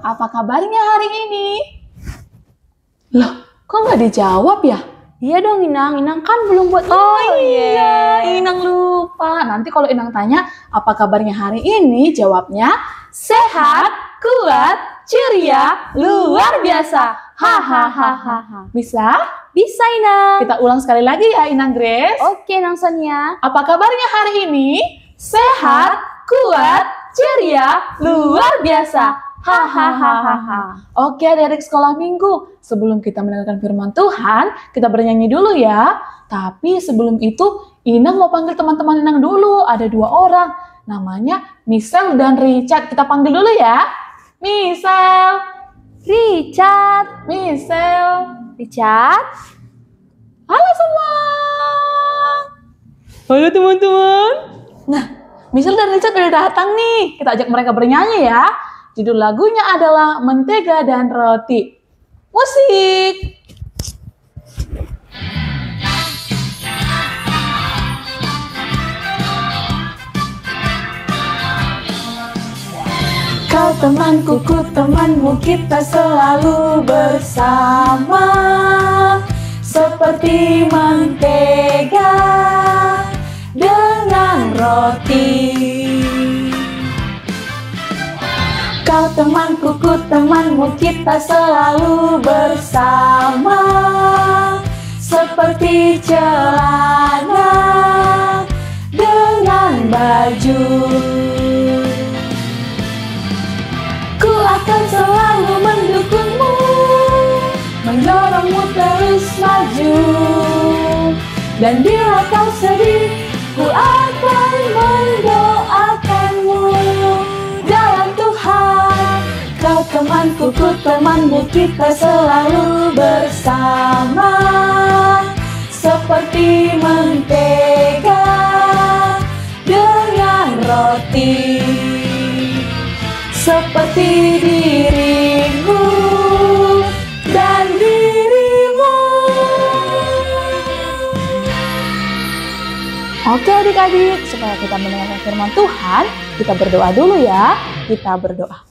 apa kabarnya hari ini? Loh, kok nggak dijawab ya? Iya dong Inang, Inang kan belum buat Inang lupa. Nanti kalau Inang tanya, apa kabarnya hari ini? Jawabnya, sehat, kuat, ceria, luar biasa. Hahaha. Bisa? Bisa Inang. Kita ulang sekali lagi ya Inang Grace. Oke Nang Sonia. Apa kabarnya hari ini? Sehat, kuat, ceria, luar biasa. Hahaha. Oke adik-adik sekolah minggu, sebelum kita mendengarkan firman Tuhan, kita bernyanyi dulu ya. Tapi sebelum itu, Inang mau panggil teman-teman Inang dulu. Ada 2 orang, namanya Michelle dan Richard. Kita panggil dulu ya. Michelle, Richard. Michelle, Richard. halo semua. Halo teman-teman. Nah, Michelle dan Richard udah datang nih. Kita ajak mereka bernyanyi ya. Judul lagunya adalah Mentega dan Roti. Musik! Kau temanku, ku temanmu, kita selalu bersama. Seperti mentega dengan roti. Kau temanku, ku temanmu, kita selalu bersama. Seperti celana dengan baju. Ku akan selalu mendukungmu, mendorongmu terus maju. Dan bila kau sedih, ku akan mendoakanmu. Dalam Tuhan, kau temanku, ku temanmu, kita selalu bersama. Seperti mentega dengan roti. Seperti dirimu dan dirimu. Oke adik-adik, supaya kita mendengarkan firman Tuhan, kita berdoa dulu ya. Kita berdoa.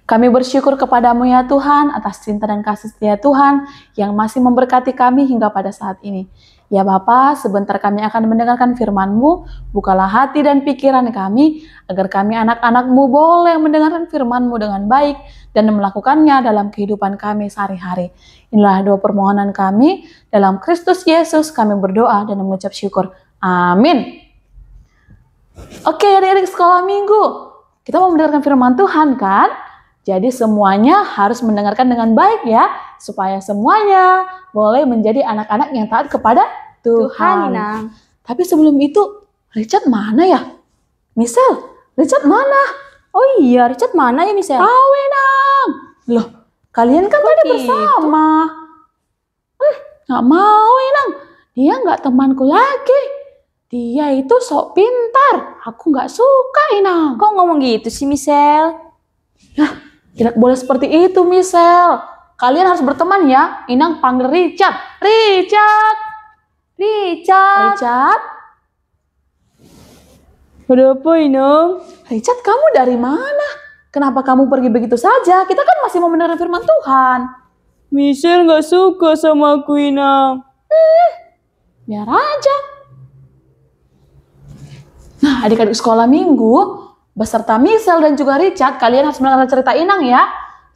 Kami bersyukur kepadamu ya Tuhan, atas cinta dan kasih setia Tuhan yang masih memberkati kami hingga pada saat ini. Ya Bapa, sebentar kami akan mendengarkan firman-Mu, bukalah hati dan pikiran kami, agar kami anak-anak-Mu boleh mendengarkan firman-Mu dengan baik dan melakukannya dalam kehidupan kami sehari-hari. Inilah doa permohonan kami, dalam Kristus Yesus kami berdoa dan mengucap syukur. Amin. Oke adik-adik sekolah minggu, kita mau mendengarkan firman Tuhan kan? Jadi semuanya harus mendengarkan dengan baik ya, supaya semuanya boleh menjadi anak-anak yang taat kepada Tuhan. Inang. Tapi sebelum itu, Richard mana ya? Michelle, Richard mana? Oh iya, Richard mana ya Michelle? Tahu Inang. Loh, kalian kan tadi bersama. Nggak mau Inang, dia nggak temanku lagi. Dia itu sok pintar, aku nggak suka Inang. Kok ngomong gitu sih Michelle? Nah, tidak boleh seperti itu Michelle. Kalian harus berteman ya. Inang panggil Richard. Richard. Ada apa Inang? Richard, kamu dari mana? Kenapa kamu pergi begitu saja? Kita kan masih mau mendengar firman Tuhan. Michelle nggak suka sama aku Inang. Biar aja. Nah, adik-adik sekolah minggu, beserta Michelle dan juga Richard, kalian harus mendengar cerita Inang ya.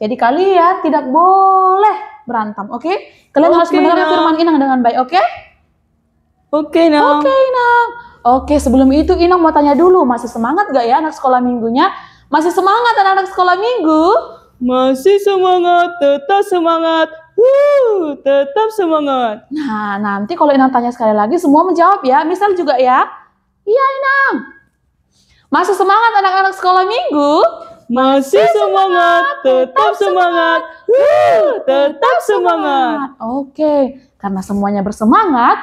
Jadi kalian tidak boleh berantem, oke? Kalian harus mendengar firman Inang dengan baik, oke? Oke Inang. Oke Inang. Oke, sebelum itu Inang mau tanya dulu, masih semangat gak ya anak sekolah minggunya? Masih semangat anak-anak sekolah minggu? Masih semangat, tetap semangat. Tetap semangat. Nah, nanti kalau Inang tanya sekali lagi, semua menjawab ya. Misal juga ya. Iya Inang. Masih semangat anak-anak sekolah minggu? Masih semangat, tetap semangat. Tetap semangat. Oke, karena semuanya bersemangat,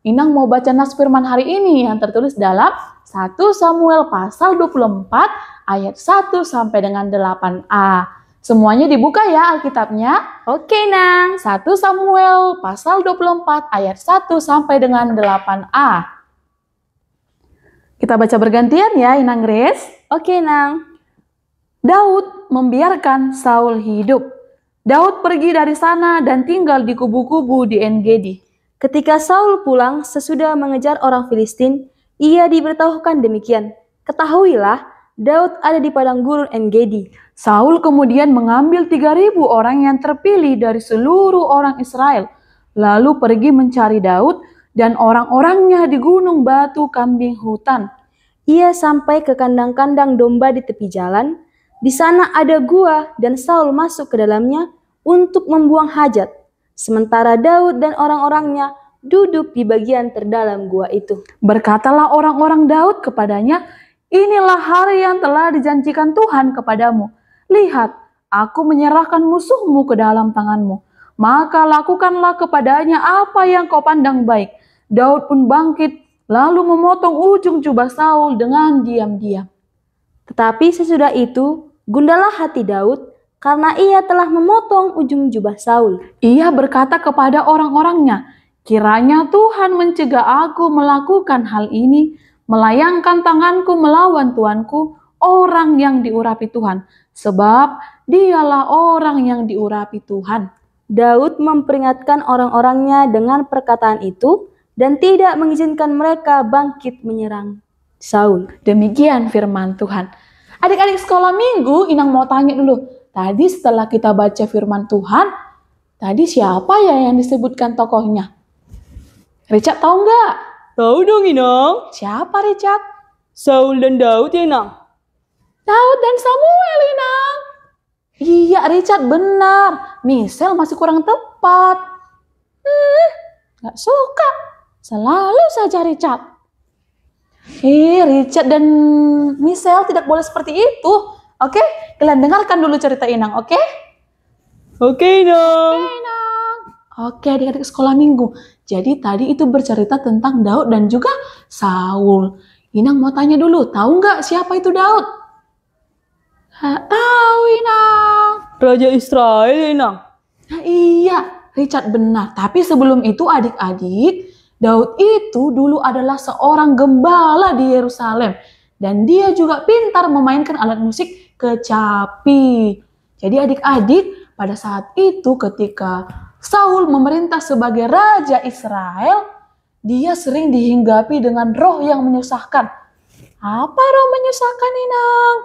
Inang mau baca nas firman hari ini yang tertulis dalam 1 Samuel pasal 24 ayat 1 sampai dengan 8a. Semuanya dibuka ya Alkitabnya. Oke Nang. 1 Samuel pasal 24 ayat 1 sampai dengan 8a. Kita baca bergantian ya Inang Grace. Oke Nang. Daud membiarkan Saul hidup. Daud pergi dari sana dan tinggal di kubu-kubu di En-Gedi. Ketika Saul pulang sesudah mengejar orang Filistin, ia diberitahukan demikian. Ketahuilah, Daud ada di padang gurun En-Gedi. Saul kemudian mengambil 3.000 orang yang terpilih dari seluruh orang Israel, lalu pergi mencari Daud dan orang-orangnya di gunung batu kambing hutan. Ia sampai ke kandang-kandang domba di tepi jalan. Di sana ada gua dan Saul masuk ke dalamnya untuk membuang hajat. Sementara Daud dan orang-orangnya duduk di bagian terdalam gua itu. Berkatalah orang-orang Daud kepadanya, "Inilah hari yang telah dijanjikan Tuhan kepadamu. Lihat, aku menyerahkan musuhmu ke dalam tanganmu. Maka lakukanlah kepadanya apa yang kau pandang baik." Daud pun bangkit, lalu memotong ujung jubah Saul dengan diam-diam. Tetapi sesudah itu, gundalah hati Daud karena ia telah memotong ujung jubah Saul. Ia berkata kepada orang-orangnya, "Kiranya Tuhan mencegah aku melakukan hal ini, melayangkan tanganku melawan tuanku, orang yang diurapi Tuhan, sebab dialah orang yang diurapi Tuhan." Daud memperingatkan orang-orangnya dengan perkataan itu dan tidak mengizinkan mereka bangkit menyerang Saul. Demikian firman Tuhan. Adik-adik sekolah minggu, Inang mau tanya dulu. Tadi setelah kita baca firman Tuhan, tadi siapa ya yang disebutkan tokohnya? Richard tahu nggak? Tahu dong, Inang. Siapa Richard? Saul dan Daud ya, Inang. Daud dan Samuel, Inang. Iya, Richard benar. Michelle masih kurang tepat. Nggak suka. Selalu saja Richard. Richard dan Michelle tidak boleh seperti itu. Oke, kalian dengarkan dulu cerita Inang, oke? Oke, Inang. Oke, Inang. Oke, adik-adik sekolah minggu. Jadi tadi itu bercerita tentang Daud dan juga Saul. Inang mau tanya dulu, tahu nggak siapa itu Daud? Nggak tahu, Inang. Raja Israel ya, Inang. Nah, iya, Richard benar. Tapi sebelum itu adik-adik, Daud itu dulu adalah seorang gembala di Yerusalem. Dan dia juga pintar memainkan alat musik kecapi. Jadi adik-adik, pada saat itu ketika Saul memerintah sebagai Raja Israel, dia sering dihinggapi dengan roh yang menyusahkan. Apa roh menyusahkan, Inang?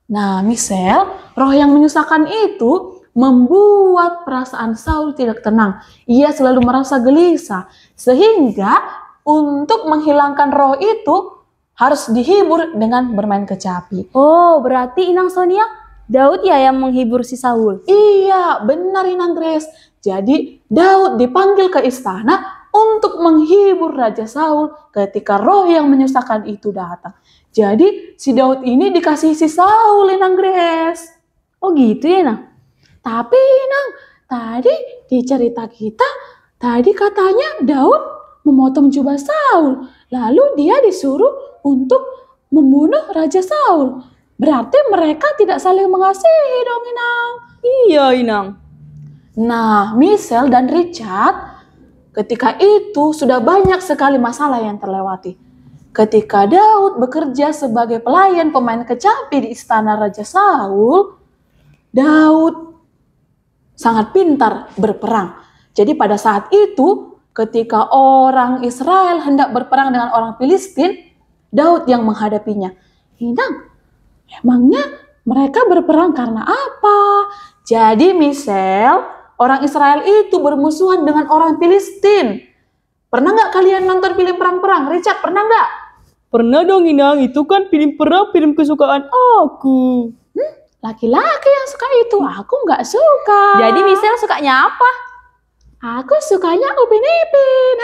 Nah, Michelle, roh yang menyusahkan itu membuat perasaan Saul tidak tenang. Ia selalu merasa gelisah. Sehingga untuk menghilangkan roh itu harus dihibur dengan bermain kecapi. Oh, berarti Inang Sonia, Daud ya yang menghibur si Saul? Iya, benar Inang Grace. Jadi Daud dipanggil ke istana untuk menghibur Raja Saul ketika roh yang menyusahkan itu datang. Jadi si Daud ini dikasih si Saul, Inang Grace. Oh gitu ya, Inang? Tapi Inang, tadi di cerita kita, tadi katanya Daud memotong jubah Saul. Lalu dia disuruh untuk membunuh Raja Saul. Berarti mereka tidak saling mengasihi dong, Inang. Iya, Inang. Nah, Michelle dan Richard ketika itu sudah banyak sekali masalah yang terlewati. Ketika Daud bekerja sebagai pelayan pemain kecapi di istana Raja Saul, Daud sangat pintar berperang. Jadi pada saat itu ketika orang Israel hendak berperang dengan orang Filistin, Daud yang menghadapinya. Inang, emangnya mereka berperang karena apa? Jadi Michelle, orang Israel itu bermusuhan dengan orang Filistin. Pernah nggak kalian nonton film perang-perang? Richard, pernah nggak? Pernah dong, Inang. Itu kan film perang, film kesukaan aku. Laki-laki yang suka itu, aku nggak suka. Jadi Michelle sukanya apa? Aku sukanya Upin Ipin.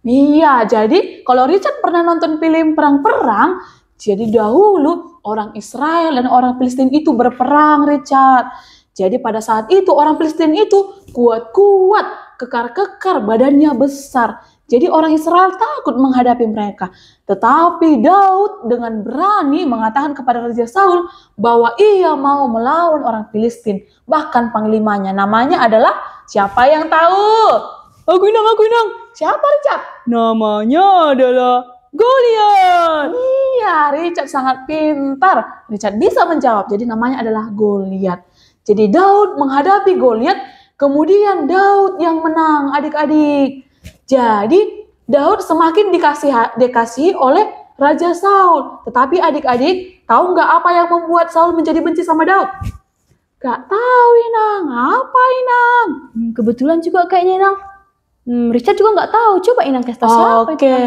Iya, jadi kalau Richard pernah nonton film perang-perang, jadi dahulu orang Israel dan orang Filistin itu berperang, Richard. Jadi pada saat itu orang Filistin itu kuat-kuat, kekar-kekar, badannya besar. Jadi orang Israel takut menghadapi mereka. Tetapi Daud dengan berani mengatakan kepada Raja Saul bahwa ia mau melawan orang Filistin. Bahkan panglimanya namanya adalah siapa yang tahu? Aku Inang. Siapa Richard? Namanya adalah Goliat. Iya, Iya, Richard sangat pintar. Richard bisa menjawab. Jadi namanya adalah Goliat. Jadi Daud menghadapi Goliat, kemudian Daud yang menang, adik-adik. Jadi Daud semakin dikasihi oleh Raja Saul. Tetapi adik-adik, tahu nggak apa yang membuat Saul menjadi benci sama Daud? Gak tahu, Inang. Apa, Inang? Kebetulan juga kayaknya Inang. Richard juga nggak tahu. Coba Inang kasih tahu siapa itu. Oke.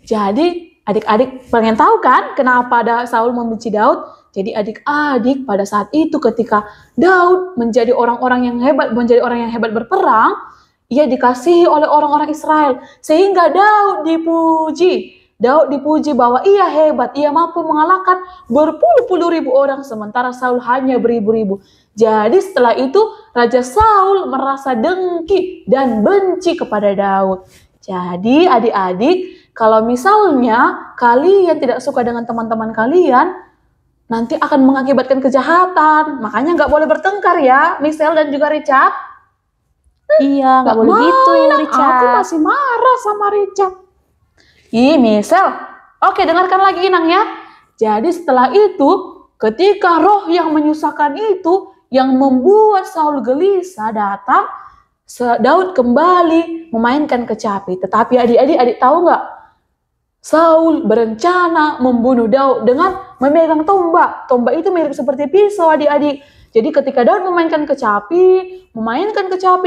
Jadi adik-adik pengen tahu kan kenapa Saul membenci Daud? Jadi adik-adik pada saat itu ketika Daud menjadi orang yang hebat berperang, ia dikasihi oleh orang-orang Israel sehingga Daud dipuji. Daud dipuji bahwa ia hebat, ia mampu mengalahkan berpuluh-puluh ribu orang sementara Saul hanya beribu-ribu. Jadi setelah itu Raja Saul merasa dengki dan benci kepada Daud. Jadi adik-adik, kalau misalnya kalian tidak suka dengan teman-teman kalian, nanti akan mengakibatkan kejahatan. Makanya nggak boleh bertengkar ya, Michelle dan juga Richard. Iya, nggak boleh gitu, Richard. Aku masih marah sama Richard. Ih, Michelle. Oke, dengarkan lagi Inang ya. Jadi setelah itu, ketika roh yang menyusahkan itu, yang membuat Saul gelisah datang, Daud kembali memainkan kecapi. Tetapi adik-adik tahu nggak? Saul berencana membunuh Daud dengan memegang tombak. Tombak itu mirip seperti pisau, adik-adik. Jadi ketika Daud memainkan kecapi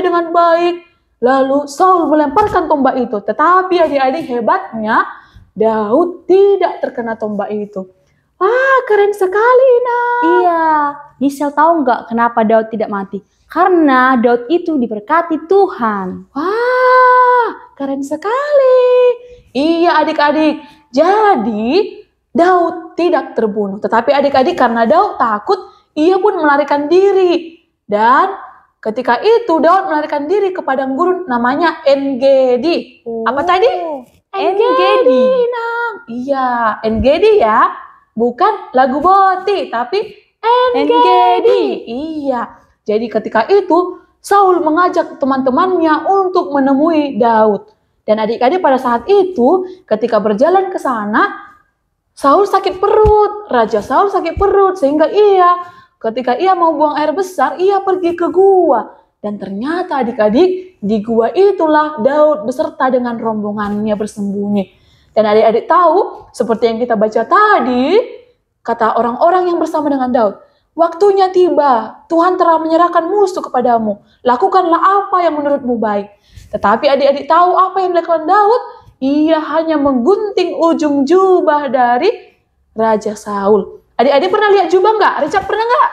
dengan baik, lalu Saul melemparkan tombak itu. Tetapi adik-adik hebatnya, Daud tidak terkena tombak itu. Wah, keren sekali, Nah. Iya, Michelle tahu nggak kenapa Daud tidak mati? Karena Daud itu diberkati Tuhan. Wah, keren sekali. Iya adik-adik, jadi Daud tidak terbunuh. Tetapi adik-adik karena Daud takut, ia pun melarikan diri. Dan ketika itu Daud melarikan diri ke padang gurun namanya En-gedi. Apa tadi? En-gedi. Nang. Iya, En-gedi ya. Bukan lagu Boti, tapi En-gedi. Iya. Jadi ketika itu Saul mengajak teman-temannya untuk menemui Daud. Dan adik-adik pada saat itu ketika berjalan ke sana, Saul sakit perut. Raja Saul sakit perut sehingga ketika ia mau buang air besar, ia pergi ke gua. Dan ternyata adik-adik di gua itulah Daud beserta dengan rombongannya bersembunyi. Dan adik-adik tahu, seperti yang kita baca tadi, kata orang-orang yang bersama dengan Daud, waktunya tiba, Tuhan telah menyerahkan musuh kepadamu. Lakukanlah apa yang menurutmu baik. Tetapi adik-adik tahu apa yang dilakukan Daud? Ia hanya menggunting ujung jubah dari Raja Saul. Adik-adik pernah lihat jubah nggak? Richard pernah nggak?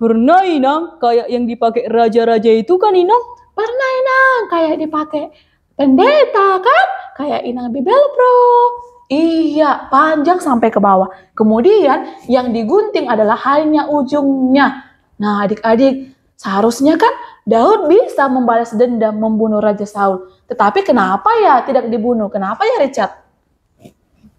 Pernah, Inang. Kayak yang dipakai raja-raja itu kan, Inang? Pernah, Inang. Kayak dipakai pendeta kan? Kayak Inang Bibel Pro. Iya, panjang sampai ke bawah. Kemudian yang digunting adalah hanya ujungnya. Nah, adik-adik, seharusnya kan Daud bisa membalas dendam membunuh Raja Saul. Tetapi kenapa ya tidak dibunuh? Kenapa ya Richard?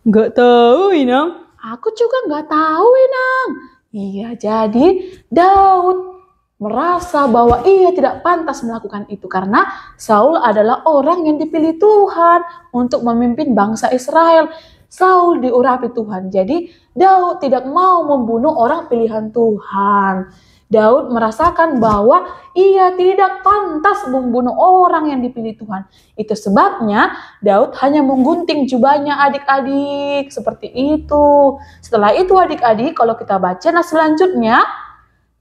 Nggak tahu, Inang. Aku juga nggak tahu, Inang. Iya, jadi Daud merasa bahwa ia tidak pantas melakukan itu karena Saul adalah orang yang dipilih Tuhan untuk memimpin bangsa Israel. Saul diurapi Tuhan, jadi Daud tidak mau membunuh orang pilihan Tuhan. Daud merasakan bahwa ia tidak pantas membunuh orang yang dipilih Tuhan. Itu sebabnya Daud hanya menggunting jubahnya adik-adik. Seperti itu. Setelah itu adik-adik kalau kita baca selanjutnya,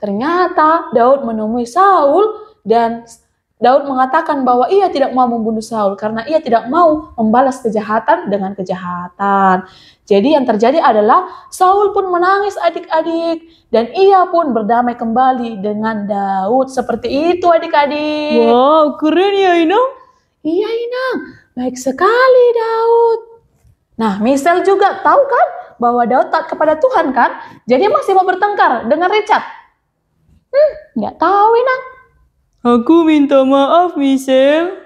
ternyata Daud menemui Saul dan Daud mengatakan bahwa ia tidak mau membunuh Saul karena ia tidak mau membalas kejahatan dengan kejahatan. Jadi yang terjadi adalah Saul pun menangis adik-adik dan ia pun berdamai kembali dengan Daud. Seperti itu adik-adik. Wow, keren ya, Inang. Iya, Inang. Baik sekali Daud. Nah, Michelle juga tahu kan bahwa Daud taat kepada Tuhan kan? Jadi masih mau bertengkar dengan Richard. Nggak tahu, Inang. Aku minta maaf, Michelle.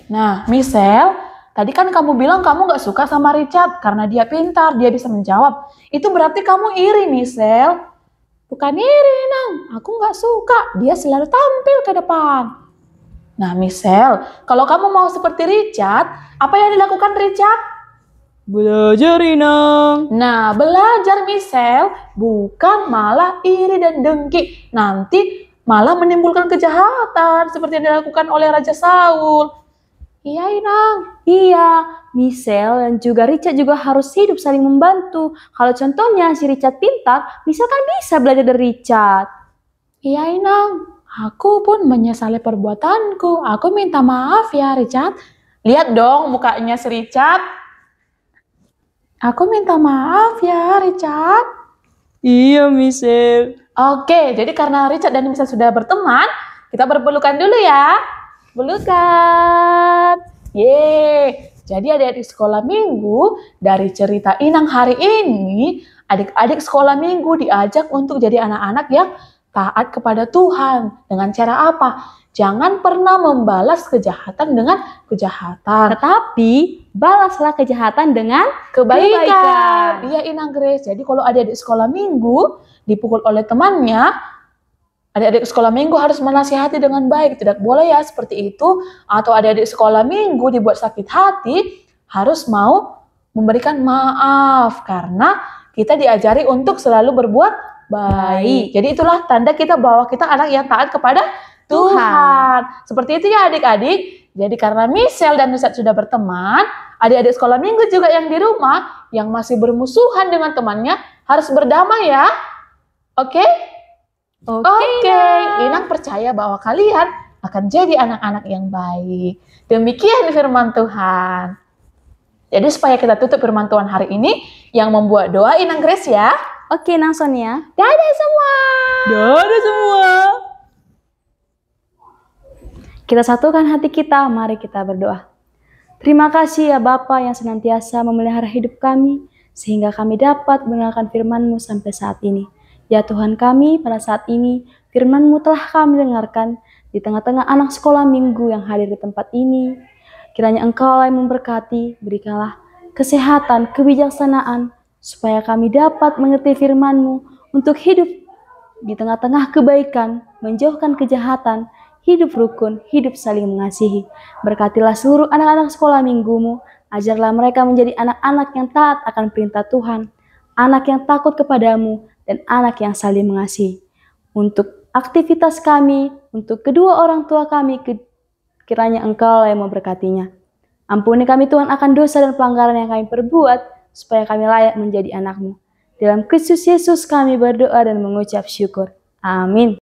Nah, Michelle, tadi kan kamu bilang kamu gak suka sama Richard karena dia pintar, dia bisa menjawab. Itu berarti kamu iri, Michelle. Bukan iri, Nang. Aku gak suka. Dia selalu tampil ke depan. Nah, Michelle, kalau kamu mau seperti Richard, apa yang dilakukan Richard? Belajar Inang. Nah, belajar Michelle bukan malah iri dan dengki. Nanti malah menimbulkan kejahatan seperti yang dilakukan oleh Raja Saul. Iya, Inang. Iya, Michelle dan juga Richard juga harus hidup saling membantu. Kalau contohnya si Richard pintar, Michelle kan bisa belajar dari Richard. Iya, Inang. Aku pun menyesali perbuatanku. Aku minta maaf ya, Richard. Lihat dong mukanya si Richard. Aku minta maaf ya, Richard. Iya, Michelle. Oke, jadi karena Richard dan Michelle sudah berteman, kita berpelukan dulu ya. Pelukan. Yeay. Jadi adik-adik sekolah minggu, dari cerita Inang hari ini, adik-adik sekolah minggu diajak untuk jadi anak-anak yang taat kepada Tuhan. Dengan cara apa? Jangan pernah membalas kejahatan dengan kejahatan. Tetapi balaslah kejahatan dengan Kebaikan. Iya, Inang Grace. Jadi kalau adik-adik sekolah minggu dipukul oleh temannya, adik-adik sekolah minggu harus menasihati dengan baik. Tidak boleh ya seperti itu. Atau adik-adik sekolah minggu dibuat sakit hati, harus mau memberikan maaf. Karena kita diajari untuk selalu berbuat baik. Jadi itulah tanda kita bahwa kita anak yang taat kepada Tuhan. Seperti itu ya adik-adik. Jadi karena Michelle dan Richard sudah berteman, adik-adik sekolah minggu juga yang di rumah, yang masih bermusuhan dengan temannya, harus berdamai ya. Oke? Oke, Inang percaya bahwa kalian akan jadi anak-anak yang baik. Demikian firman Tuhan. Jadi supaya kita tutup firman Tuhan hari ini, yang membuat doa Inang Grace ya. Oke, Nang Sonia. Dadah semua. Dadah semua. Kita satukan hati kita, mari kita berdoa. Terima kasih ya Bapa yang senantiasa memelihara hidup kami, sehingga kami dapat mendengarkan firman-Mu sampai saat ini. Ya Tuhan kami, pada saat ini, firman-Mu telah kami dengarkan di tengah-tengah anak sekolah minggu yang hadir di tempat ini. Kiranya Engkau yang memberkati, berikanlah kesehatan, kebijaksanaan, supaya kami dapat mengerti firman-Mu untuk hidup di tengah-tengah kebaikan, menjauhkan kejahatan, hidup rukun, hidup saling mengasihi. Berkatilah seluruh anak-anak sekolah minggu-Mu, ajarlah mereka menjadi anak-anak yang taat akan perintah Tuhan, anak yang takut kepadamu, dan anak yang saling mengasihi. Untuk aktivitas kami, untuk kedua orang tua kami, kiranya Engkau yang memberkatinya. Ampuni kami Tuhan akan dosa dan pelanggaran yang kami perbuat, supaya kami layak menjadi anak-Mu. Dalam Kristus Yesus kami berdoa dan mengucap syukur. Amin.